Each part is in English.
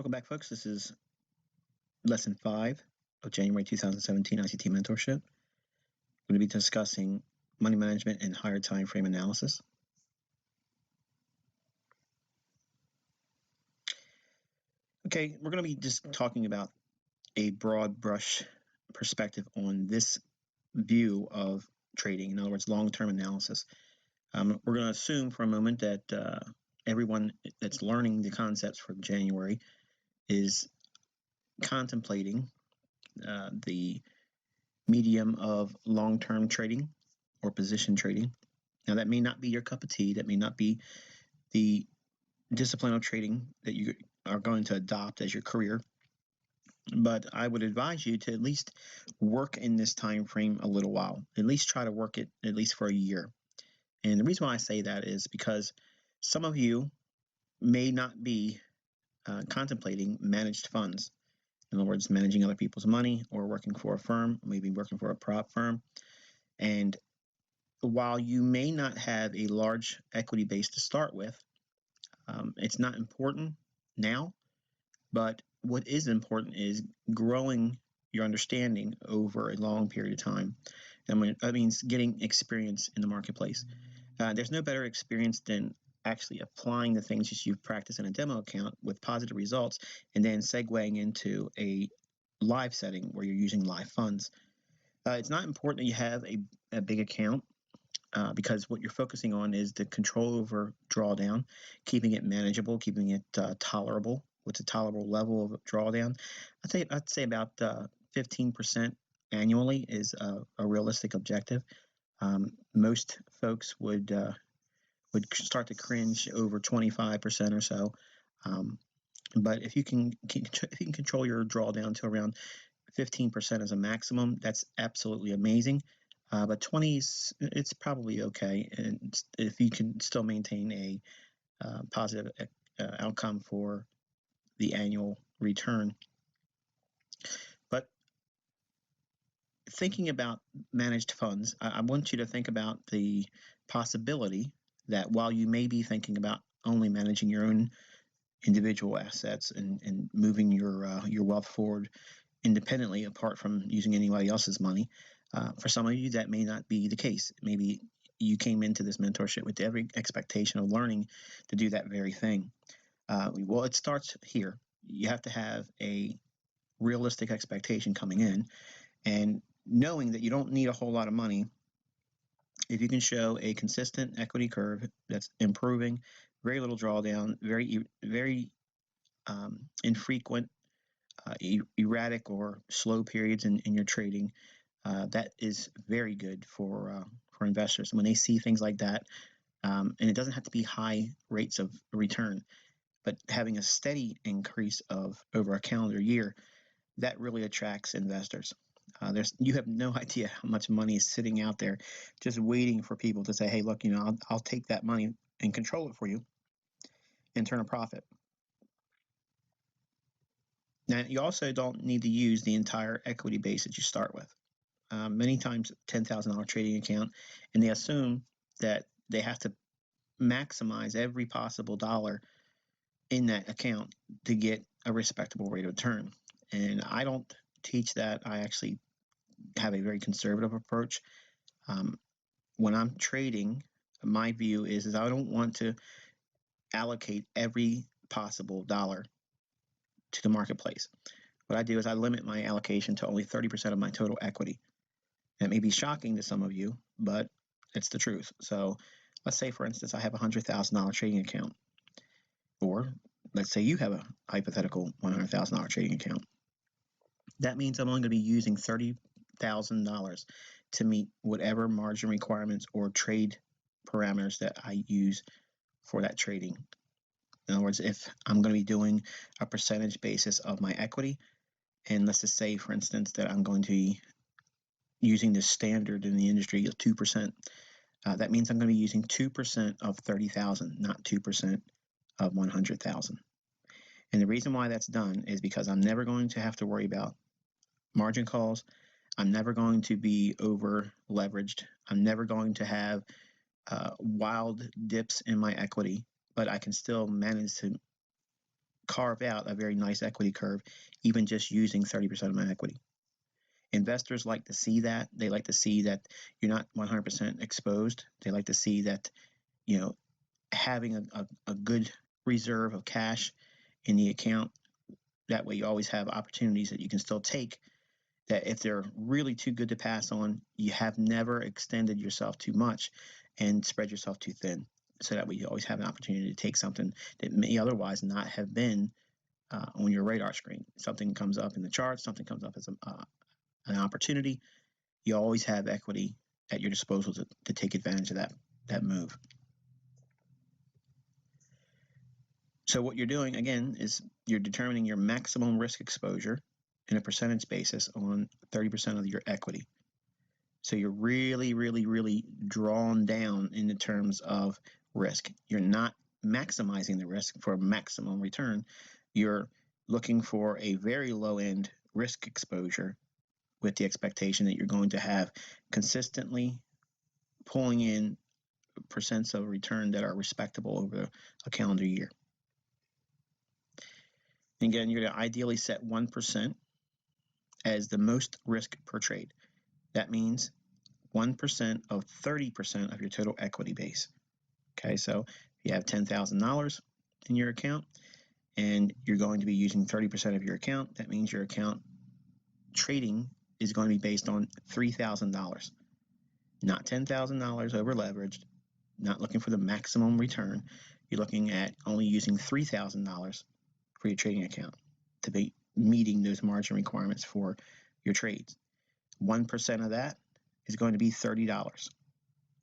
Welcome back, folks. This is lesson 5 of January 2017 ICT Mentorship. We're going to be discussing money management and higher time frame analysis. Okay, we're going to be just talking about a broad brush perspective on this view of trading. In other words, long-term analysis. We're going to assume for a moment that everyone that's learning the concepts for January is contemplating the medium of long-term trading or position trading. Now, that may not be your cup of tea. That may not be the discipline of trading that you are going to adopt as your career. But I would advise you to at least work in this time frame a little while. At least try to work it at least for a year. And the reason why I say that is because some of you may not be contemplating managed funds. In other words, managing other people's money or working for a firm, maybe working for a prop firm. And while you may not have a large equity base to start with, it's not important now, but what is important is growing your understanding over a long period of time. And that means getting experience in the marketplace. There's no better experience than actually applying the things that you've practiced in a demo account with positive results and then segueing into a live setting where you're using live funds. It's not important that you have a big account because what you're focusing on is the control over drawdown, keeping it manageable, keeping it tolerable. What's a tolerable level of drawdown? I'd say about 15% annually is a realistic objective. Most folks would start to cringe over 25% or so. But if you can control your drawdown to around 15% as a maximum, that's absolutely amazing. But 20 it's probably okay, and if you can still maintain a positive outcome for the annual return. But thinking about managed funds, I want you to think about the possibility that while you may be thinking about only managing your own individual assets and moving your wealth forward independently apart from using anybody else's money, for some of you that may not be the case. Maybe you came into this mentorship with every expectation of learning to do that very thing. Well, it starts here. You have to have a realistic expectation coming in and knowing that you don't need a whole lot of money. If you can show a consistent equity curve that's improving, very little drawdown, very infrequent, erratic or slow periods in your trading, that is very good for investors. When they see things like that, and it doesn't have to be high rates of return, but having a steady increase of over a calendar year, that really attracts investors. You have no idea how much money is sitting out there just waiting for people to say, hey, look, I'll take that money and control it for you and turn a profit. Now, you also don't need to use the entire equity base that you start with. Many times, $10,000 trading account, and they assume that they have to maximize every possible dollar in that account to get a respectable rate of return. And I don't teach that. I actually have a very conservative approach. When I'm trading, my view is I don't want to allocate every possible dollar to the marketplace. What I do is I limit my allocation to only 30% of my total equity. That may be shocking to some of you, but it's the truth. So let's say, for instance, I have a $100,000 trading account, or let's say you have a hypothetical $100,000 trading account. That means I'm only going to be using $30,000 to meet whatever margin requirements or trade parameters that I use for that trading. In other words, if I'm going to be doing a percentage basis of my equity, and let's just say, for instance, that I'm going to be using the standard in the industry of 2%, that means I'm going to be using 2% of 30,000, not 2% of 100,000. And the reason why that's done is because I'm never going to have to worry about margin calls. I'm never going to be over leveraged. I'm never going to have wild dips in my equity, but I can still manage to carve out a very nice equity curve, even just using 30% of my equity. Investors like to see that. They like to see that you're not 100% exposed. They like to see that, having a good reserve of cash in the account. That way you always have opportunities that you can still take, that if they're really too good to pass on, you have never extended yourself too much and spread yourself too thin. So that way you always have an opportunity to take something that may otherwise not have been on your radar screen. Something comes up in the charts, something comes up as an opportunity. You always have equity at your disposal to take advantage of that move. So what you're doing, again, is you're determining your maximum risk exposure in a percentage basis on 30% of your equity. So you're really, really, really drawn down in the terms of risk. You're not maximizing the risk for maximum return. You're looking for a very low-end risk exposure with the expectation that you're going to have consistently pulling in percents of return that are respectable over a calendar year. Again, you're going to ideally set 1% as the most risk per trade. That means 1% of 30% of your total equity base. Okay, so if you have $10,000 in your account and you're going to be using 30% of your account, that means your account trading is going to be based on $3,000, not $10,000 over leveraged, not looking for the maximum return. You're looking at only using $3,000 for your trading account to be meeting those margin requirements for your trades. 1% of that is going to be $30.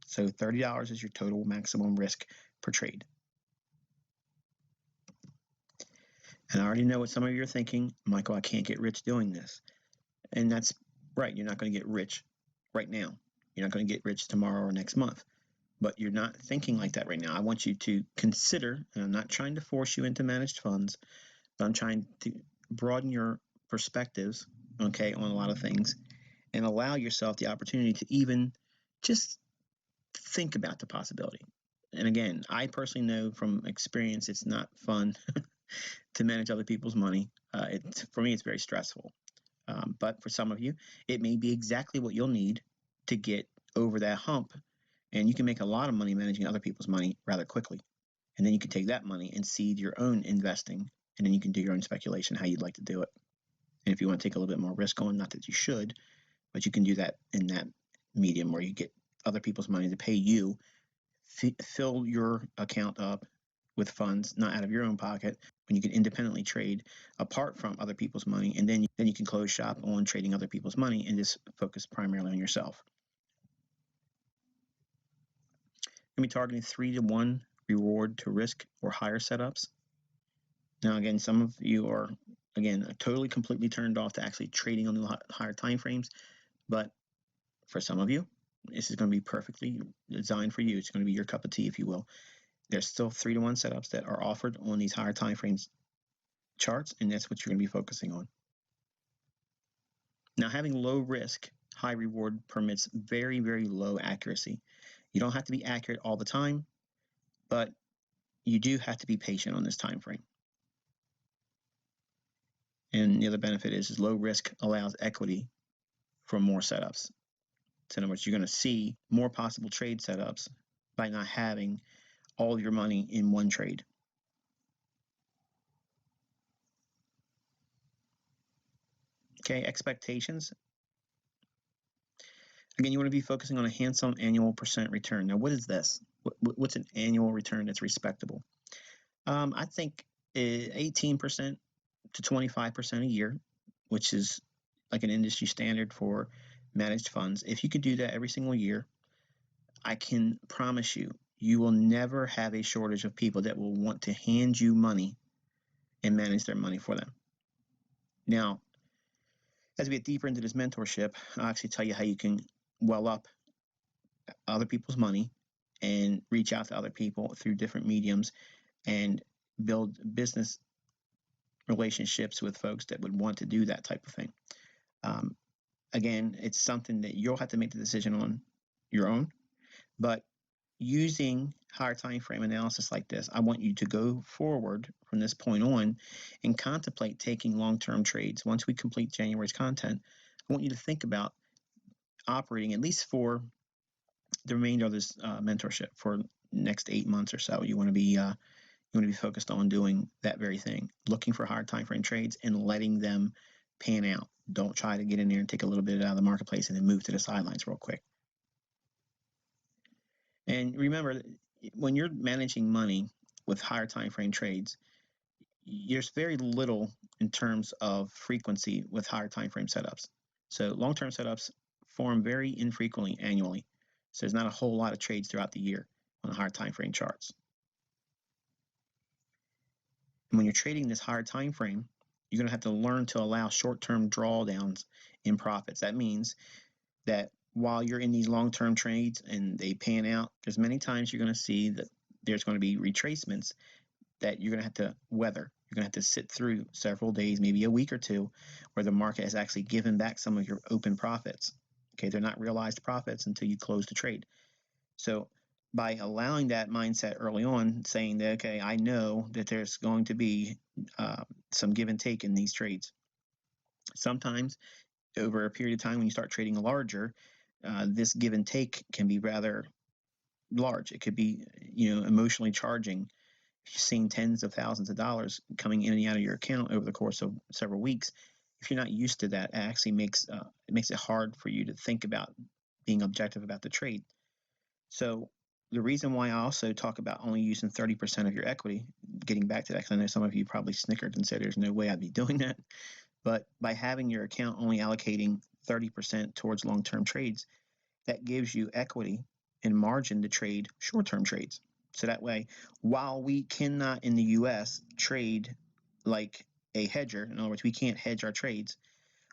So $30 is your total maximum risk per trade. And I already know what some of you are thinking, Michael, I can't get rich doing this. And that's right. You're not going to get rich right now. You're not going to get rich tomorrow or next month. But you're not thinking like that right now. I want you to consider, and I'm not trying to force you into managed funds, but I'm trying to broaden your perspectives, okay, on a lot of things, and allow yourself the opportunity to even just think about the possibility. And again, I personally know from experience it's not fun to manage other people's money. For me, it's very stressful. But for some of you, it may be exactly what you'll need to get over that hump. And you can make a lot of money managing other people's money rather quickly. And then you can take that money and seed your own investing. And then you can do your own speculation how you'd like to do it. And if you want to take a little bit more risk on, not that you should, but you can do that in that medium where you get other people's money to pay you, fill your account up with funds, not out of your own pocket, when you can independently trade apart from other people's money. And then you can close shop on trading other people's money and just focus primarily on yourself. Going to be targeting 3-to-1 reward to risk or higher setups. Now, again, some of you are, totally completely turned off to actually trading on the higher time frames. But for some of you, this is going to be perfectly designed for you. It's going to be your cup of tea, if you will. There's still 3-to-1 setups that are offered on these higher time frames charts, and that's what you're going to be focusing on. Now, having low risk, high reward permits very, very low accuracy. You don't have to be accurate all the time, but you do have to be patient on this time frame. And the other benefit is low risk allows equity for more setups. So in other words, you're going to see more possible trade setups by not having all of your money in one trade. Okay, expectations. Again, you want to be focusing on a handsome annual percent return. Now, what is this? What's an annual return that's respectable? I think 18% to 25% a year, which is like an industry standard for managed funds. If you could do that every single year, I can promise you, you will never have a shortage of people that will want to hand you money and manage their money for them. Now, as we get deeper into this mentorship, I'll actually tell you how you can well up other people's money and reach out to other people through different mediums and build business relationships with folks that would want to do that type of thing. Again, it's something that you'll have to make the decision on your own, but using higher time frame analysis like this, I want you to go forward from this point on and contemplate taking long-term trades. Once we complete January's content, I want you to think about operating at least for the remainder of this mentorship for next 8 months or so. You want to be focused on doing that very thing, looking for higher time frame trades and letting them pan out. Don't try to get in there and take a little bit out of the marketplace and then move to the sidelines real quick. And remember, when you're managing money with higher time frame trades, there's very little in terms of frequency with higher time frame setups. So long-term setups form very infrequently annually. So there's not a whole lot of trades throughout the year on the higher time frame charts. And when you're trading this higher time frame, you're going to have to learn to allow short-term drawdowns in profits. That means that while you're in these long-term trades and they pan out, there's many times you're going to see that there's going to be retracements that you're going to have to weather. You're going to have to sit through several days, maybe a week or two, where the market has actually given back some of your open profits. Okay, they're not realized profits until you close the trade. So by allowing that mindset early on, saying that, okay, I know that there's going to be some give and take in these trades. Sometimes over a period of time when you start trading larger, this give and take can be rather large. It could be, emotionally charging. If you're seeing tens of thousands of dollars coming in and out of your account over the course of several weeks, if you're not used to that, it actually makes it hard for you to think about being objective about the trade. So the reason why I also talk about only using 30% of your equity, getting back to that, because I know some of you probably snickered and said there's no way I'd be doing that. But by having your account only allocating 30% towards long-term trades, that gives you equity and margin to trade short-term trades. So that way, while we cannot in the U.S. trade like a hedger, in other words, we can't hedge our trades,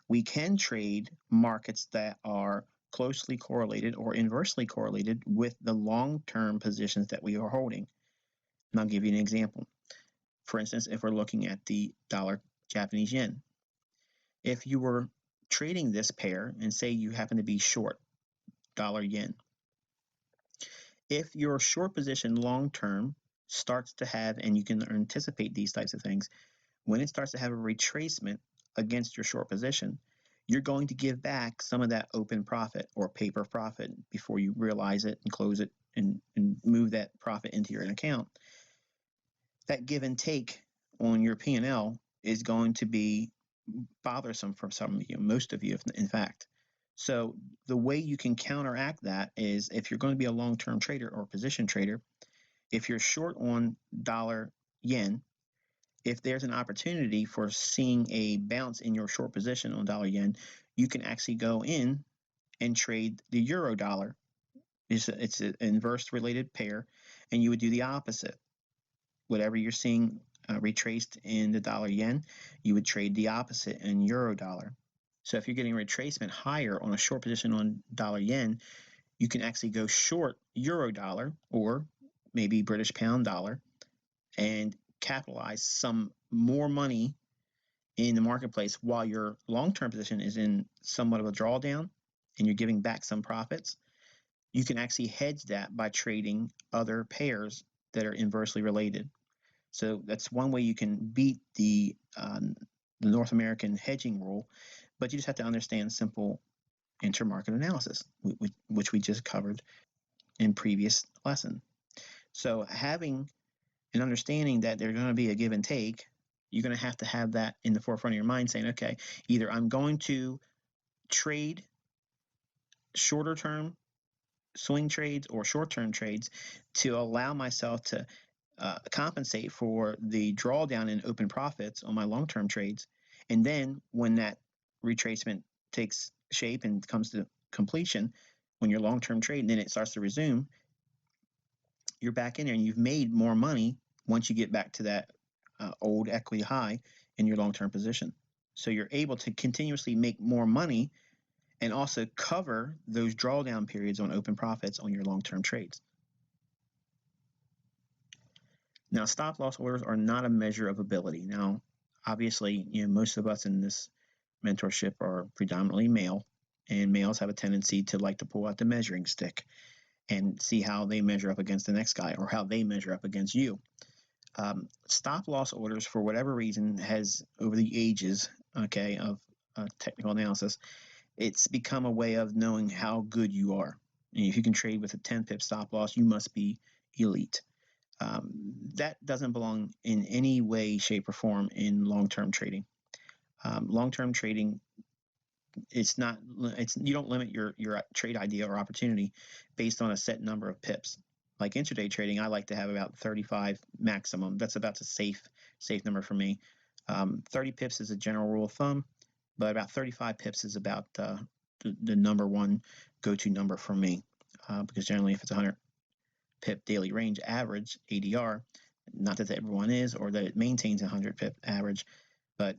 we can trade markets that are closely correlated or inversely correlated with the long-term positions that we are holding. And I'll give you an example. For instance, if we're looking at the dollar Japanese yen, if you were trading this pair and say you happen to be short dollar yen, if your short position long-term starts to have, and you can anticipate these types of things, when it starts to have a retracement against your short position, you're going to give back some of that open profit or paper profit before you realize it and close it and move that profit into your account. That give and take on your P&L is going to be bothersome for some of you, most of you, in fact. So the way you can counteract that is, if you're going to be a long-term trader or position trader, if you're short on dollar yen, if there's an opportunity for seeing a bounce in your short position on dollar yen, you can actually go in and trade the euro dollar. It's an inverse related pair, and you would do the opposite. Whatever you're seeing retraced in the dollar yen, you would trade the opposite in euro dollar. So if you're getting retracement higher on a short position on dollar yen, you can actually go short euro dollar or maybe British pound dollar and capitalize some more money in the marketplace while your long-term position is in somewhat of a drawdown and you're giving back some profits. You can actually hedge that by trading other pairs that are inversely related. So that's one way you can beat the North American hedging rule, but you just have to understand simple intermarket analysis, which we just covered in previous lesson. So having an understanding that there's going to be a give and take, you're going to have that in the forefront of your mind, saying, okay, either I'm going to trade shorter term swing trades or short-term trades to allow myself to compensate for the drawdown in open profits on my long-term trades. And then when that retracement takes shape and comes to completion, when your long-term trade and then it starts to resume, you're back in there and you've made more money once you get back to that old equity high in your long-term position. So you're able to continuously make more money and also cover those drawdown periods on open profits on your long-term trades. Now, stop loss orders are not a measure of ability. Now, obviously, most of us in this mentorship are predominantly male, and males have a tendency to like to pull out the measuring stick and see how they measure up against the next guy or how they measure up against you. Stop loss orders, for whatever reason, has over the ages, okay, of technical analysis, it's become a way of knowing how good you are. And if you can trade with a 10 pip stop loss, you must be elite. That doesn't belong in any way, shape, or form in long-term trading. Long-term trading, it's not. You don't limit your trade idea or opportunity based on a set number of pips. Like intraday trading, I like to have about 35 maximum. That's about a safe number for me. 30 pips is a general rule of thumb, but about 35 pips is about the number one go-to number for me, because generally if it's 100 pip daily range average ADR, not that everyone is or that it maintains 100 pip average, but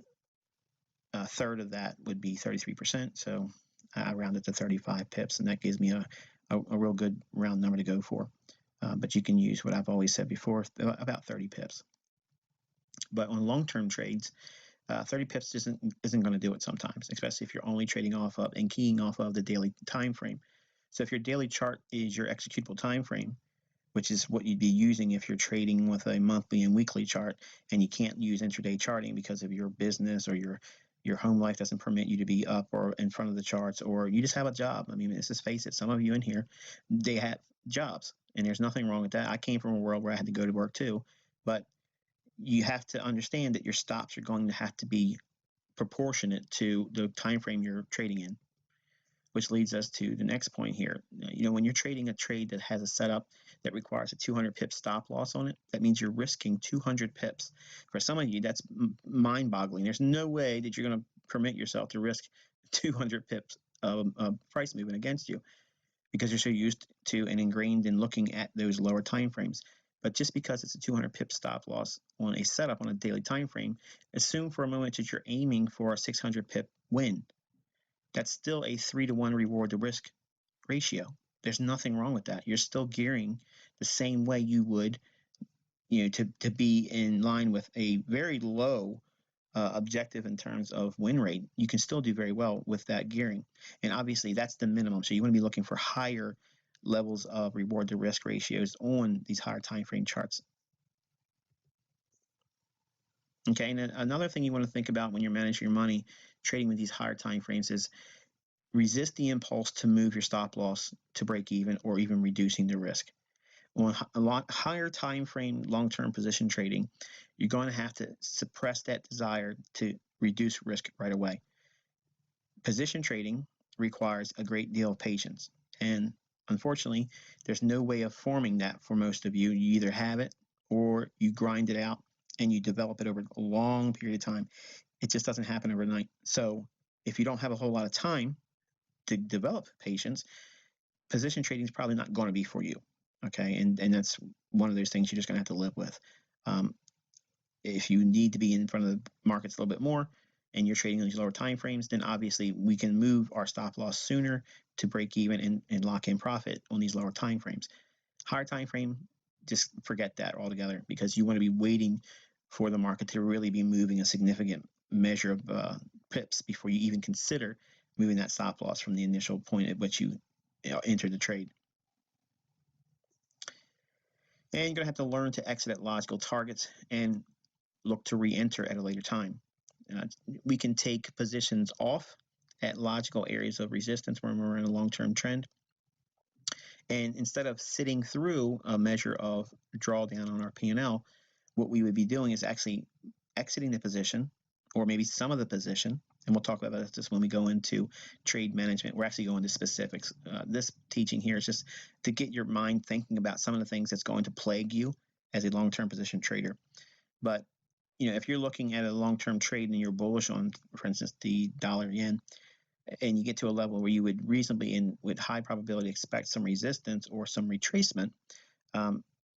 a third of that would be 33%. So I round it to 35 pips, and that gives me a real good round number to go for. But you can use what I've always said before, about 30 pips. But on long-term trades, 30 pips isn't going to do it sometimes, especially if you're only trading off of and keying off of the daily time frame. So if your daily chart is your executable time frame, which is what you'd be using if you're trading with a monthly and weekly chart, and you can't use intraday charting because of your business or your home life doesn't permit you to be up or in front of the charts, or you just have a job. I mean, let's just face it, some of you in here, they have jobs, and there's nothing wrong with that. I came from a world where I had to go to work too, but you have to understand that your stops are going to have to be proportionate to the time frame you're trading in, which leads us to the next point here. When you're trading a trade that has a setup that requires a 200 pip stop loss on it, that means you're risking 200 pips. For some of you, that's mind-boggling. There's no way that you're going to permit yourself to risk 200 pips of price movement against you, because you're so used to and ingrained in looking at those lower time frames. But just because it's a 200 pip stop loss on a setup on a daily time frame, assume for a moment that you're aiming for a 600 pip win. That's still a 3-to-1 reward to risk ratio. There's nothing wrong with that. You're still gearing the same way you would, to be in line with a very low objective in terms of win rate. You can still do very well with that gearing. And obviously that's the minimum. So you want to be looking for higher levels of reward to risk ratios on these higher time frame charts. Okay, and then another thing you want to think about when you're managing your money trading with these higher time frames is resist the impulse to move your stop loss to break even or even reducing the risk. On a lot higher time frame long-term position trading, you're going to have to suppress that desire to reduce risk right away. Position trading requires a great deal of patience, and unfortunately, there's no way of forming that for most of you. You either have it or you grind it out and you develop it over a long period of time. It just doesn't happen overnight. So if you don't have a whole lot of time to develop patience, position trading is probably not going to be for you. Okay, and that's one of those things you're just going to have to live with. If you need to be in front of the markets a little bit more and you're trading these lower time frames, then obviously we can move our stop loss sooner to break even and lock in profit on these lower time frames. Higher time frame, just forget that altogether, because you want to be waiting for the market to really be moving a significant measure of pips before you even consider moving that stop loss from the initial point at which you enter the trade. And you're going to have to learn to exit at logical targets and look to re-enter at a later time. We can take positions off at logical areas of resistance when we're in a long-term trend. And instead of sitting through a measure of drawdown on our P&L, what we would be doing is actually exiting the position, or maybe some of the position, and we'll talk about this when we go into trade management. We're actually going to specifics. This teaching here is just to get your mind thinking about some of the things that's going to plague you as a long-term position trader. But if you're looking at a long-term trade and you're bullish on, for instance, the dollar yen, and you get to a level where you would reasonably and with high probability expect some resistance or some retracement,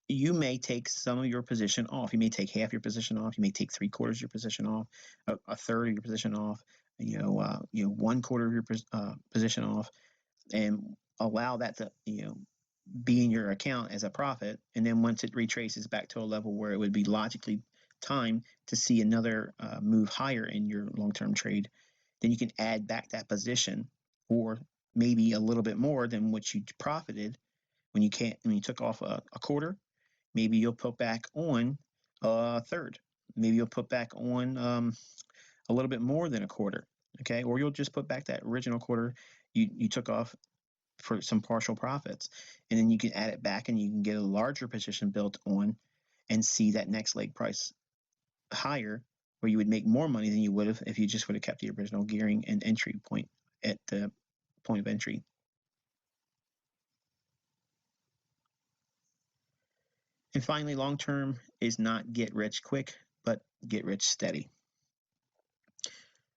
you may take some of your position off. You may take half your position off. You may take 3/4 of your position off, a third of your position off, 1/4 of your position off, and allow that to be in your account as a profit. And then once it retraces back to a level where it would be logically time to see another move higher in your long-term trade, then you can add back that position, or maybe a little bit more than what you profited When you took off a quarter, maybe you'll put back on a third. Maybe you'll put back on a little bit more than a quarter. Okay, or you'll just put back that original quarter you took off for some partial profits, and then you can add it back and you can get a larger position built on and see that next leg price higher, where you would make more money than you would have if you just would have kept the original gearing and entry point at the point of entry. And finally, long term is not get rich quick, but get rich steady.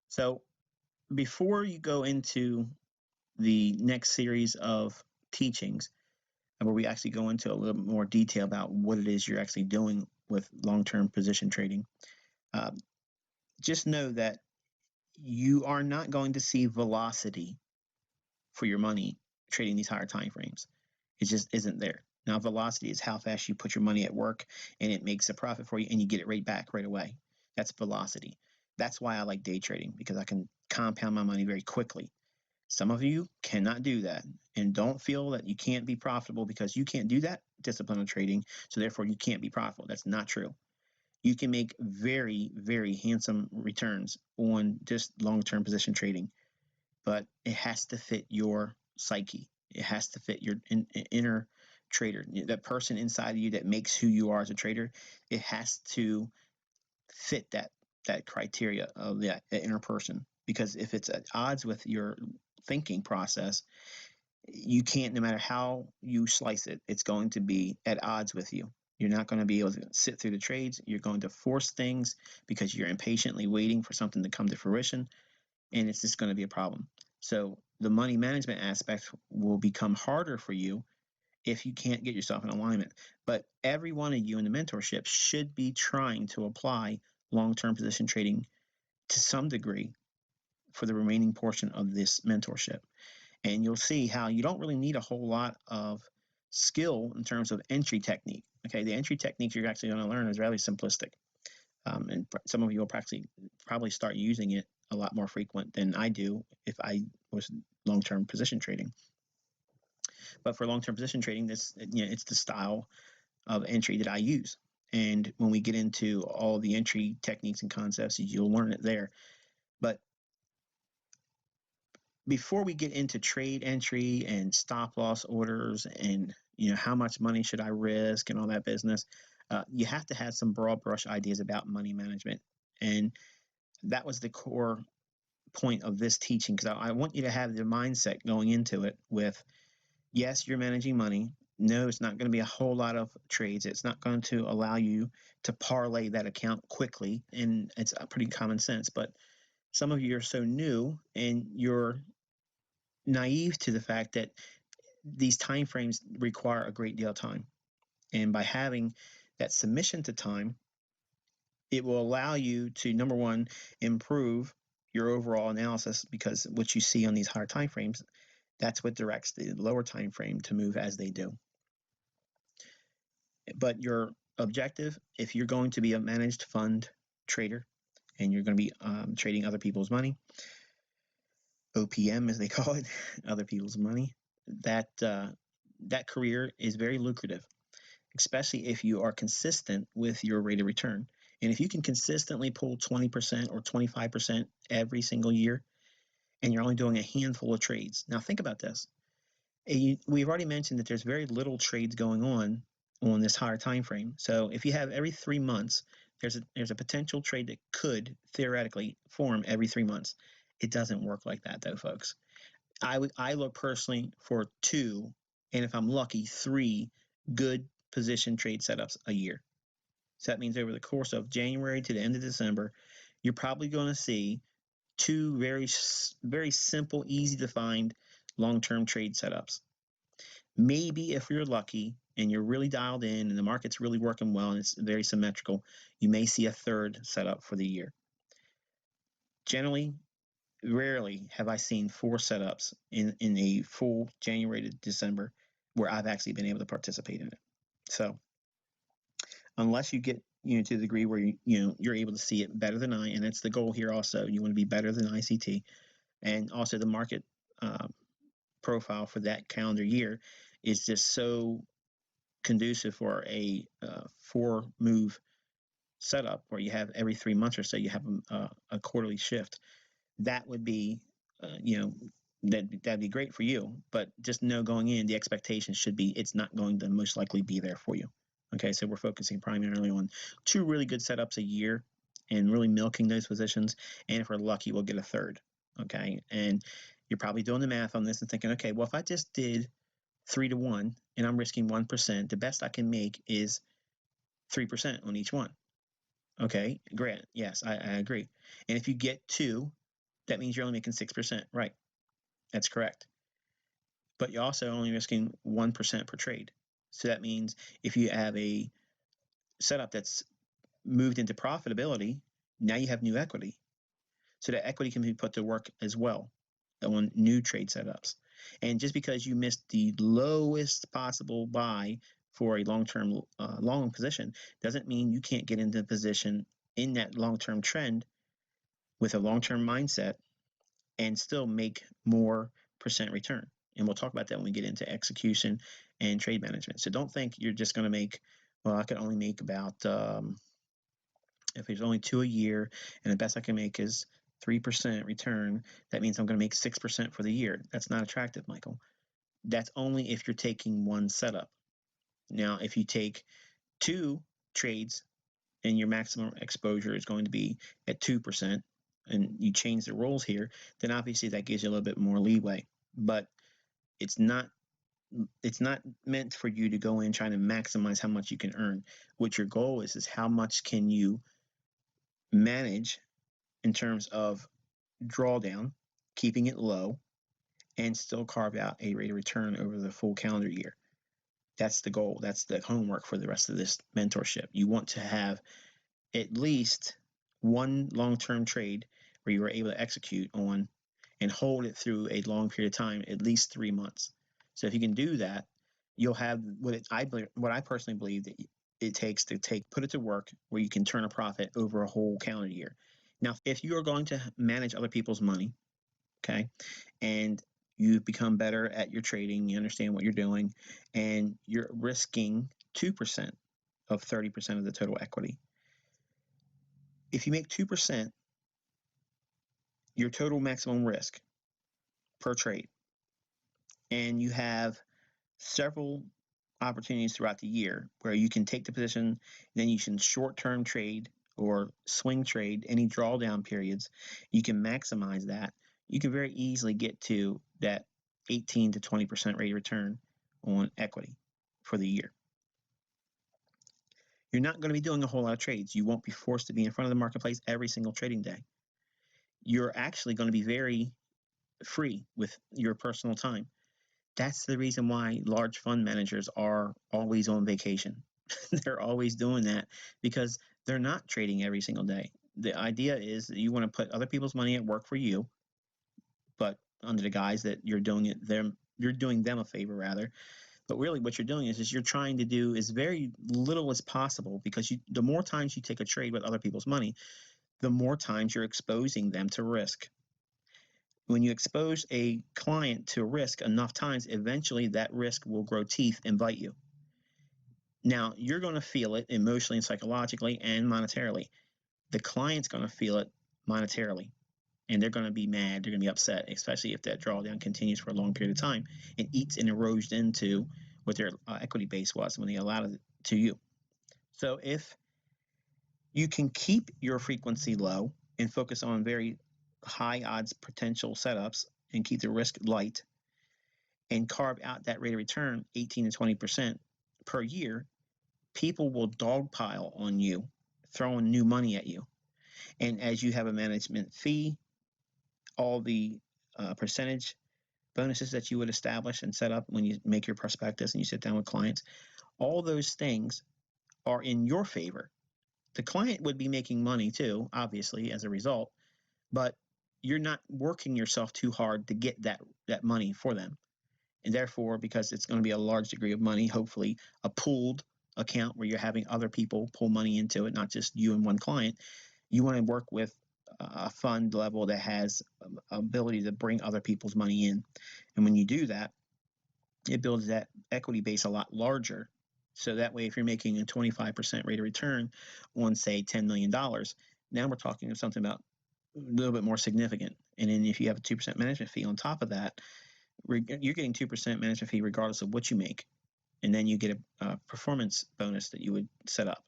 So before you go into the next series of teachings, where we actually go into a little more detail about what it is you're actually doing with long-term position trading, just know that you are not going to see velocity for your money trading these higher time frames. It just isn't there. Now, velocity is how fast you put your money at work and it makes a profit for you and you get it right back right away. That's velocity. That's why I like day trading, because I can compound my money very quickly. Some of you cannot do that, and don't feel that you can't be profitable because you can't do that discipline of trading, so therefore you can't be profitable. That's not true. You can make very, very handsome returns on just long-term position trading, but it has to fit your psyche. It has to fit your inner trader, that person inside of you that makes who you are as a trader. It has to fit that criteria of that inner person, because if it's at odds with your thinking process, you can't, no matter how you slice it, it's going to be at odds with you. You're not going to be able to sit through the trades. You're going to force things because you're impatiently waiting for something to come to fruition, and it's just going to be a problem. So the money management aspect will become harder for you if you can't get yourself in alignment. But every one of you in the mentorship should be trying to apply long-term position trading to some degree for the remaining portion of this mentorship. And you'll see how you don't really need a whole lot of skill in terms of entry technique. Okay, the entry techniques you're actually going to learn is really simplistic. And some of you will probably start using it a lot more frequent than I do if I was long-term position trading. But for long-term position trading, it's the style of entry that I use. And when we get into all the entry techniques and concepts, you'll learn it there. But before we get into trade entry and stop loss orders and how much money should I risk and all that business, you have to have some broad brush ideas about money management. And that was the core point of this teaching, because I want you to have the mindset going into it with, yes, you're managing money. No, it's not going to be a whole lot of trades. It's not going to allow you to parlay that account quickly, and it's pretty common sense. But some of you are so new and you're naive to the fact that these time frames require a great deal of time. And by having that submission to time, it will allow you to, number one, improve your overall analysis, because what you see on these higher time frames, that's what directs the lower time frame to move as they do. But your objective, if you're going to be a managed fund trader and you're going to be trading other people's money, OPM as they call it, other people's money, that career is very lucrative, especially if you are consistent with your rate of return. And if you can consistently pull 20% or 25% every single year, and you're only doing a handful of trades. Now think about this. We've already mentioned that there's very little trades going on this higher time frame. So if you have every 3 months, there's a potential trade that could theoretically form every 3 months. It doesn't work like that, though, folks. I look personally for 2, and if I'm lucky, 3 good position trade setups a year. So that means over the course of January to the end of December, you're probably going to see 2 very, very simple, easy to find long-term trade setups. Maybe if you're lucky and you're really dialed in and the market's really working well and it's very symmetrical, you may see a 3rd setup for the year. Generally, rarely have I seen 4 setups in a full January to December where I've actually been able to participate in it. So unless you get to the degree where you're able to see it better than I, and that's the goal here also. You want to be better than ICT, and also the market profile for that calendar year is just so conducive for a 4-move setup where you have every 3 months or so you have a quarterly shift. That would be, that'd be great for you. But just know going in, the expectation should be it's not going to most likely be there for you. Okay, so we're focusing primarily on 2 really good setups a year and really milking those positions. And if we're lucky, we'll get a third. Okay, and you're probably doing the math on this and thinking, okay, well, if I just did 3 to 1 and I'm risking 1%, the best I can make is 3% on each one. Okay, great. Yes, I agree. And if you get 2, that means you're only making 6%. Right. That's correct. But you're also only risking 1% per trade. So that means if you have a setup that's moved into profitability, now you have new equity. So that equity can be put to work as well on new trade setups. And just because you missed the lowest possible buy for a long-term long position doesn't mean you can't get into a position in that long-term trend with a long-term mindset and still make more percent return. And we'll talk about that when we get into execution and trade management. So don't think you're just going to make, well, I could only make about, if there's only 2 a year and the best I can make is 3% return, that means I'm going to make 6% for the year. That's not attractive, Michael. That's only if you're taking one setup. Now, if you take 2 trades and your maximum exposure is going to be at 2%, and you change the rules here, then obviously that gives you a little bit more leeway. But it's not meant for you to go in trying to maximize how much you can earn. What your goal is how much can you manage in terms of drawdown, keeping it low, and still carve out a rate of return over the full calendar year. That's the goal. That's the homework for the rest of this mentorship. You want to have at least one long-term trade where you were able to execute on and hold it through a long period of time, at least 3 months. So if you can do that, you'll have what I personally believe that it takes to put it to work where you can turn a profit over a whole calendar year. Now, if you are going to manage other people's money, okay, and you've become better at your trading, you understand what you're doing, and you're risking 2% of 30% of the total equity. If you make 2%, your total maximum risk per trade, and you have several opportunities throughout the year where you can take the position, then you can short-term trade or swing trade any drawdown periods, you can maximize that. You can very easily get to that 18 to 20% rate of return on equity for the year. You're not going to be doing a whole lot of trades. You won't be forced to be in front of the marketplace every single trading day. You're actually going to be very free with your personal time. That's the reason why large fund managers are always on vacation. They're always doing that because they're not trading every single day. The idea is that you want to put other people's money at work for you, but under the guise that you're doing them a favor rather. But really what you're doing is you're trying to do as very little as possible, because the more times you take a trade with other people's money, the more times you're exposing them to risk. When you expose a client to risk enough times, eventually that risk will grow teeth and bite you. Now, you're going to feel it emotionally and psychologically and monetarily. The client's going to feel it monetarily, and they're going to be mad. They're going to be upset, especially if that drawdown continues for a long period of time and eats and erodes into what their equity base was when they allowed it to you. So if you can keep your frequency low and focus on very high odds potential setups and keep the risk light and carve out that rate of return 18 to 20% per year, people will dogpile on you, throwing new money at you. And as you have a management fee, all the percentage bonuses that you would establish and set up when you make your prospectus and you sit down with clients, all those things are in your favor. The client would be making money too, obviously, as a result, but you're not working yourself too hard to get that money for them. And therefore, because it's going to be a large degree of money, hopefully a pooled account where you're having other people pull money into it, not just you and one client, you want to work with a fund level that has ability to bring other people's money in. And when you do that, it builds that equity base a lot larger. So that way, if you're making a 25% rate of return on, say, $10 million, now we're talking of something about a little bit more significant. And then if you have a 2% management fee on top of that, you're getting 2% management fee regardless of what you make. And then you get a performance bonus that you would set up.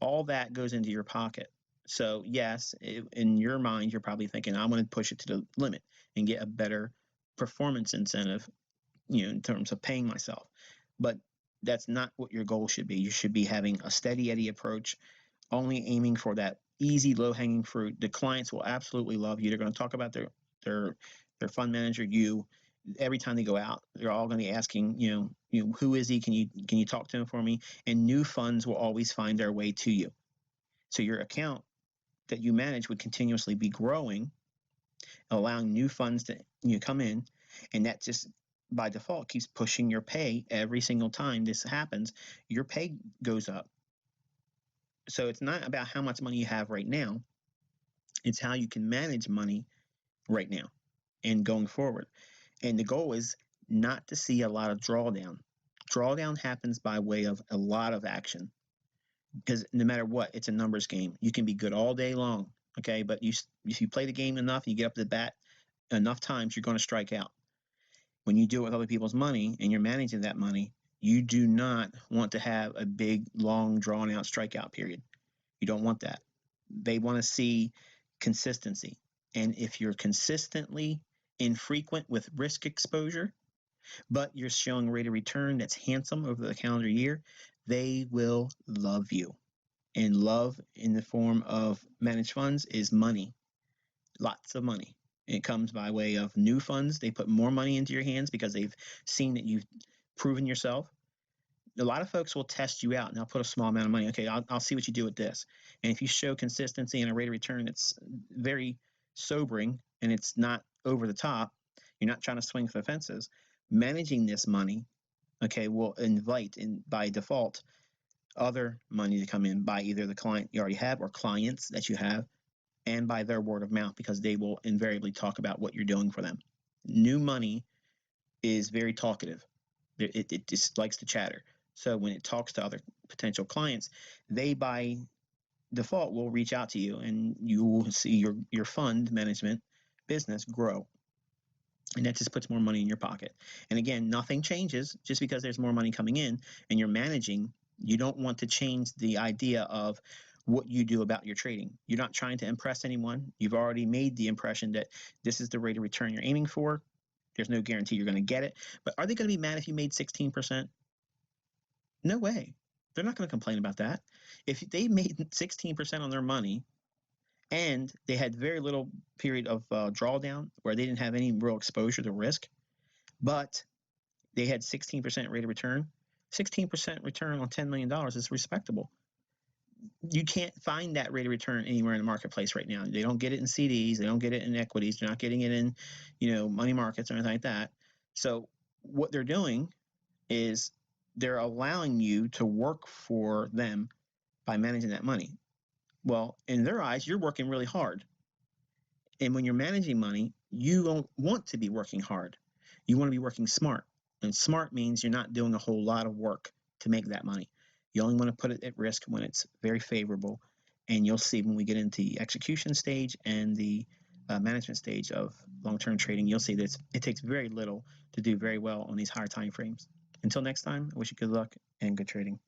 All that goes into your pocket. So yes, in your mind, you're probably thinking, I'm going to push it to the limit and get a better performance incentive, in terms of paying myself. But that's not what your goal should be. You should be having a steady Eddie approach, only aiming for that easy, low hanging fruit. The clients will absolutely love you. They're going to talk about their fund manager, you, every time they go out. They're all going to be asking, who is he? Can you talk to him for me? And new funds will always find their way to you. So your account that you manage would continuously be growing, allowing new funds to come in, and that just by default keeps pushing your pay. Every single time this happens, your pay goes up. So it's not about how much money you have right now, it's how you can manage money right now and going forward. And the goal is not to see a lot of drawdown. Drawdown happens by way of a lot of action, because no matter what, it's a numbers game. You can be good all day long, okay, but if you play the game enough, you get up to the bat enough times, you're going to strike out. When you do it with other people's money and you're managing that money, you do not want to have a big, long, drawn out strikeout period. You don't want that. They want to see consistency. And if you're consistently infrequent with risk exposure, but you're showing a rate of return that's handsome over the calendar year, they will love you. And love in the form of managed funds is money, lots of money. It comes by way of new funds. They put more money into your hands because they've seen that you've proven yourself. A lot of folks will test you out and they'll put a small amount of money. Okay, I'll see what you do with this. And if you show consistency and a rate of return that's very sobering and it's not over the top, you're not trying to swing for the fences, managing this money, okay, will invite by default other money to come in by either the client you already have or clients that you have, and by their word of mouth, because they will invariably talk about what you're doing for them. New money is very talkative. It just likes to chatter. So when it talks to other potential clients, they by default will reach out to you, and you will see your fund management business grow. And that just puts more money in your pocket. And again, nothing changes just because there's more money coming in and you're managing. You don't want to change the idea of what you do about your trading. You're not trying to impress anyone. You've already made the impression that this is the rate of return you're aiming for. There's no guarantee you're going to get it. But are they going to be mad if you made 16%? No way. They're not going to complain about that. If they made 16% on their money and they had very little period of drawdown where they didn't have any real exposure to risk, but they had 16% rate of return, 16% return on $10 million is respectable. You can't find that rate of return anywhere in the marketplace right now. They don't get it in CDs. They don't get it in equities. They're not getting it in, money markets or anything like that. So what they're doing is they're allowing you to work for them by managing that money. Well, in their eyes, you're working really hard. And when you're managing money, you don't want to be working hard. You want to be working smart. And smart means you're not doing a whole lot of work to make that money. You only want to put it at risk when it's very favorable. And you'll see when we get into the execution stage and the management stage of long-term trading, you'll see that it takes very little to do very well on these higher time frames. Until next time, I wish you good luck and good trading.